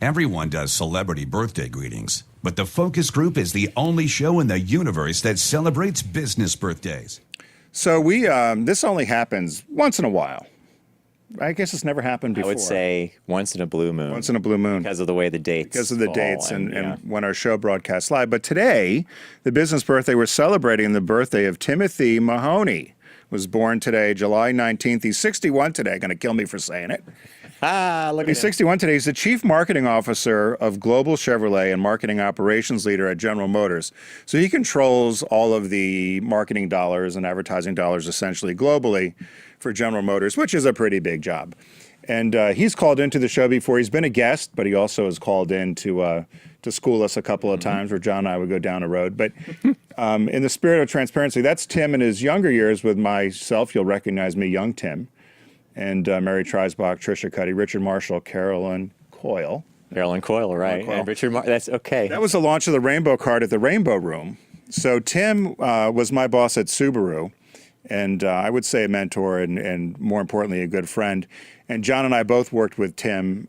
Everyone does celebrity birthday greetings, but the Focus Group is the only show in the universe that celebrates business birthdays. So this only happens once in a while. I guess it's never happened before. I would say once in a blue moon. Once in a blue moon. Because of the way the dates Because of the fall dates and yeah. when our show broadcasts live. But today, the business birthday, we're celebrating the birthday of Timothy Mahoney. Was born today, July 19th. He's 61 today. Going to kill me for saying it. Look He's 61 today. He's the Chief Marketing Officer of Global Chevrolet and Marketing Operations Leader at General Motors. So he controls all of the marketing dollars and advertising dollars essentially globally for General Motors, which is a pretty big job. And he's called into the show before. He's been a guest, but he also has called in to school us a couple of times where John and I would go down a road. But in the spirit of transparency, that's Tim in his younger years with myself. You'll recognize me, young Tim. And Mary Treisbach, Tricia Cuddy, Richard Marshall, Carolyn Coyle. Carolyn Coyle, right. Coyle. And Richard that's okay. That was the launch of the Rainbow Card at the Rainbow Room. So Tim was my boss at Subaru. And I would say a mentor and more importantly, a good friend. And John and I both worked with Tim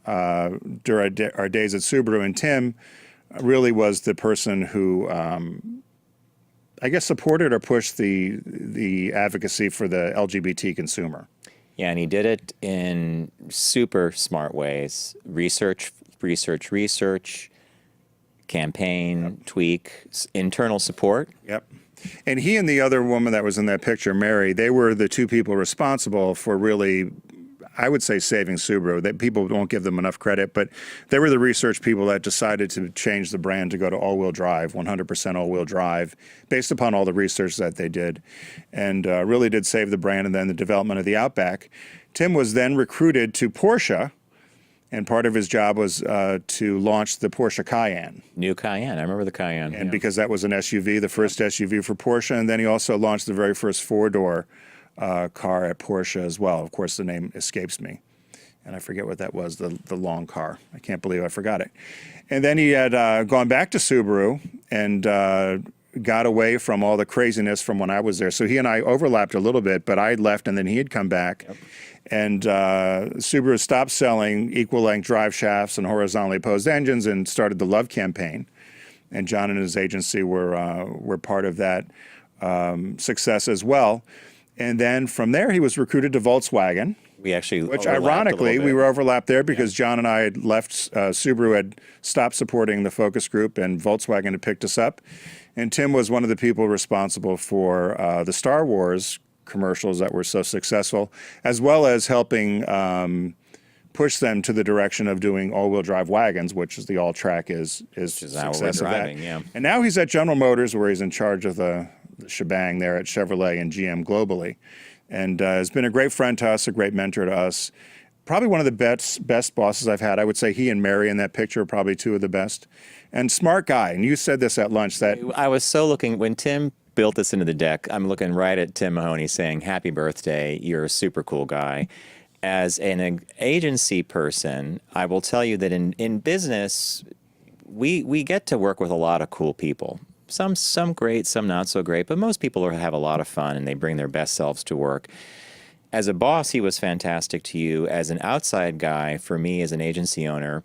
during our days at Subaru. And Tim really was the person who, I guess, supported or pushed the advocacy for the LGBT consumer. Yeah, and he did it in super smart ways. Research, campaign, tweak, internal support. Yep. And he and the other woman that was in that picture, Mary, they were the two people responsible for really, I would say, saving Subaru. That people don't give them enough credit, but they were the research people that decided to change the brand to go to all-wheel drive, 100% all-wheel drive, based upon all the research that they did, and really did save the brand. And then the development of the Outback. Tim was then recruited to Porsche, and part of his job was to launch the Porsche Cayenne. New Cayenne. I remember the Cayenne. And because that was an SUV, the first SUV for Porsche. And then he also launched the very first four-door car at Porsche as well. Of course, the name escapes me. And I forget what that was, the long car. I can't believe I forgot it. And then he had gone back to Subaru and got away from all the craziness from when I was there. So he and I overlapped a little bit, but I had left and then he had come back. Yep. And Subaru stopped selling equal-length drive shafts and horizontally opposed engines and started the Love campaign. And John and his agency were part of that success as well. And then from there, he was recruited to Volkswagen. We actually Which ironically, we were overlapped there because John and I had left, Subaru had stopped supporting the focus group and Volkswagen had picked us up. And Tim was one of the people responsible for the Star Wars commercials that were so successful, as well as helping push them to the direction of doing all-wheel drive wagons, which is the all-track is success of that. Yeah. And now he's at General Motors, where he's in charge of the shebang there at Chevrolet and GM globally, and has been a great friend to us, a great mentor to us. Probably one of the best bosses I've had. I would say he and Mary in that picture are probably two of the best. And smart guy. And you said this at lunch that I was so looking when Tim built this into the deck. I'm looking right at Tim Mahoney saying, "Happy birthday! You're a super cool guy." As an agency person, I will tell you that in business, we get to work with a lot of cool people. Some great, some not so great, but most people have a lot of fun and they bring their best selves to work. As a boss, he was fantastic to you. As an outside guy, for me as an agency owner,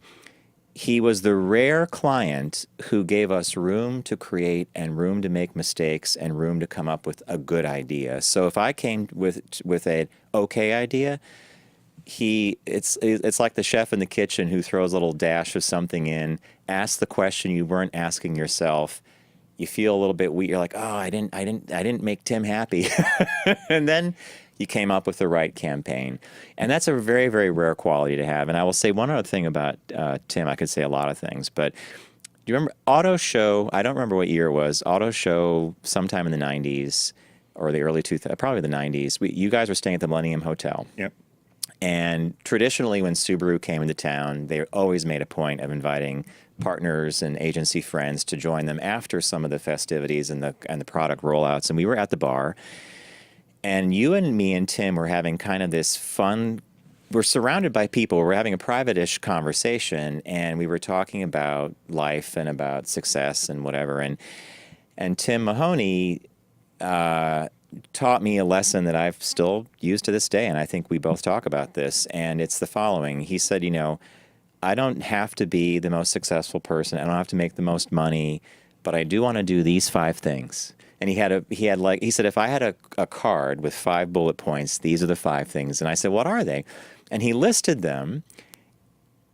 he was the rare client who gave us room to create and room to make mistakes and room to come up with a good idea. So if I came with an okay idea, it's like the chef in the kitchen who throws a little dash of something in, asks the question you weren't asking yourself. You feel a little bit weak. You're like, oh, I didn't make Tim happy, and then you came up with the right campaign. And that's a very, very rare quality to have. And I will say one other thing about Tim. I could say a lot of things, but do you remember Auto Show? I don't remember what year it was. Auto Show sometime in the 90s or the early 2000s, probably the 90s. You guys were staying at the Millennium Hotel. Yep. And traditionally when Subaru came into town, they always made a point of inviting partners and agency friends to join them after some of the festivities and the product rollouts. And we were at the bar. And you and me and Tim were having kind of this fun, we're surrounded by people. We're having a private-ish conversation, and we were talking about life and about success and whatever. And Tim Mahoney taught me a lesson that I've still used to this day, and I think we both talk about this, and it's the following. He said, I don't have to be the most successful person. I don't have to make the most money, but I do want to do these 5 things. And he said, if I had a card with 5 bullet points, these are the 5 things. And I said, what are they? And he listed them,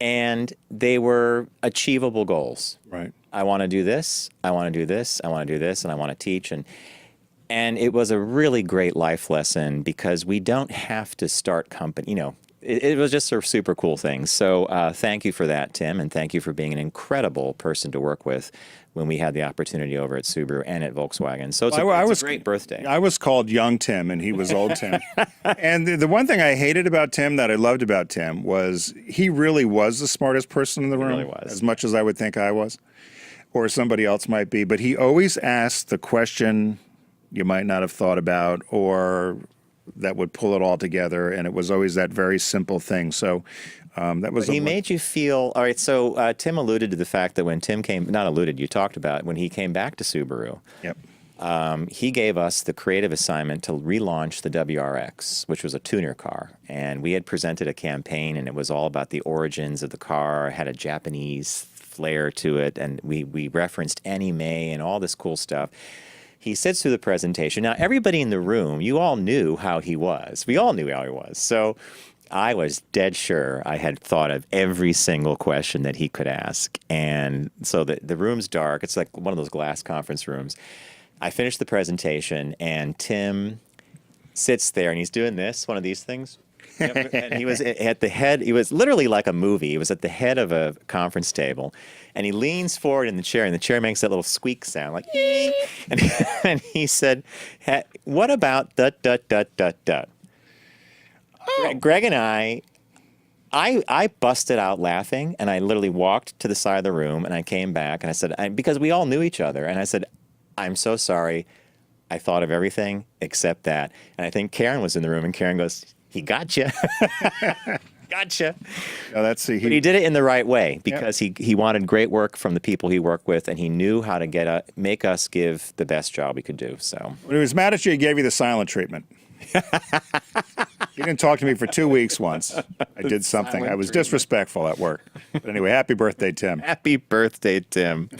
and they were achievable goals. Right. I want to do this, I want to do this, I want to do this, and I want to teach. And it was a really great life lesson because we don't have to start company, it was just a super cool thing. So thank you for that, Tim, and thank you for being an incredible person to work with when we had the opportunity over at Subaru and at Volkswagen. So it's a great birthday. I was called young Tim, and he was old Tim. And the one thing I hated about Tim that I loved about Tim was he really was the smartest person in the room, really was. as much as I would think I was, or somebody else might be. But he always asked the question you might not have thought about, or that would pull it all together, and it was always that very simple thing. So that was. He made you feel all right. So Tim alluded to the fact that when Tim came, not alluded, you talked about when he came back to Subaru. Yep. He gave us the creative assignment to relaunch the WRX, which was a tuner car, and we had presented a campaign, and it was all about the origins of the car. It had a Japanese flair to it, and we referenced anime and all this cool stuff. He sits through the presentation. Now, everybody in the room, you all knew how he was. We all knew how he was. So I was dead sure I had thought of every single question that he could ask. And so the room's dark. It's like one of those glass conference rooms. I finished the presentation, and Tim sits there, and he's doing this, one of these things. Yep. And he was at the head. He was literally like a movie. He was at the head of a conference table, and he leans forward in the chair, and the chair makes that little squeak sound, like "ee." And he said, "What about dot dot dot dot dot?" Oh. Greg and I busted out laughing, and I literally walked to the side of the room, and I came back, and I said, because we all knew each other, and I said, "I'm so sorry. I thought of everything except that." And I think Karen was in the room, and Karen goes, "He gotcha." Gotcha. Oh, but he did it in the right way because he wanted great work from the people he worked with, and he knew how to make us give the best job we could do. So when he was mad at you, he gave you the silent treatment. He didn't talk to me for 2 weeks once. I did something. I was disrespectful at work. But anyway, happy birthday, Tim. Happy birthday, Tim.